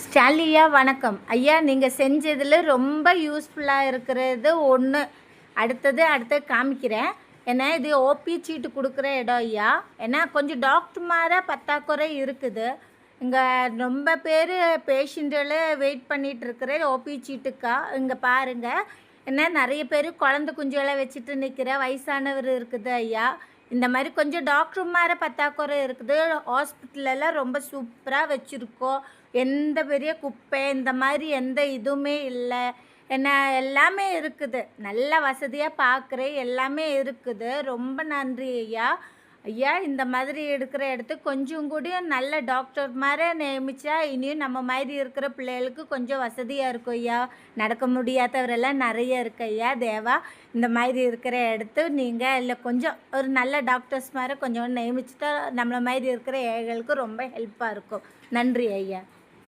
ஸ்டாலியா வணக்கம் ஐயா. நீங்கள் செஞ்சதில் ரொம்ப யூஸ்ஃபுல்லாக இருக்கிறது ஒன்று. அடுத்தது காமிக்கிறேன். ஏன்னா இது ஓபி சீட்டு கொடுக்குற இடம் ஐயா. ஏன்னா கொஞ்சம் டாக்டர்மார பற்றாக்குறை இருக்குது. இங்கே ரொம்ப பேர் பேஷண்ட்டுகளை வெயிட் பண்ணிகிட்டு இருக்கிற ஓபி சீட்டுக்கா. இங்கே பாருங்கள், ஏன்னா நிறைய பேர் குழந்தை குஞ்சுகளை வச்சுட்டு நிற்கிற வயசானவர் இருக்குது ஐயா. இந்த மாதிரி கொஞ்சம் டாக்டர்மார பற்றாக்குறை இருக்குது. ஹாஸ்பிட்டலெல்லாம் ரொம்ப சூப்பராக வச்சுருக்கோம். எந்த பெரிய குப்பை இந்த மாதிரி எந்த இதுவுமே இல்லை. என்ன எல்லாமே இருக்குது. நல்ல வசதியாக பார்க்குறேன், எல்லாமே இருக்குது. ரொம்ப நன்றி ஐயா. ஐயா, இந்த மாதிரி எடுக்கிற இடத்துக்கு கொஞ்சம் கூட நல்ல டாக்டர் மாதிரி நியமித்தா இனியும் நம்ம மாதிரி இருக்கிற பிள்ளைகளுக்கு கொஞ்சம் வசதியாக இருக்கும் ஐயா. நடக்க முடியாதவரெல்லாம் நிறைய இருக்கு ஐயா. தேவா, இந்த மாதிரி இருக்கிற இடத்து நீங்கள் இல்லை கொஞ்சம் ஒரு நல்ல டாக்டர்ஸ் மாதிரி கொஞ்சம் நியமிச்சுட்டா நம்மளை மாதிரி இருக்கிற ஏழைகளுக்கு ரொம்ப ஹெல்ப்பாக இருக்கும். நன்றி ஐயா.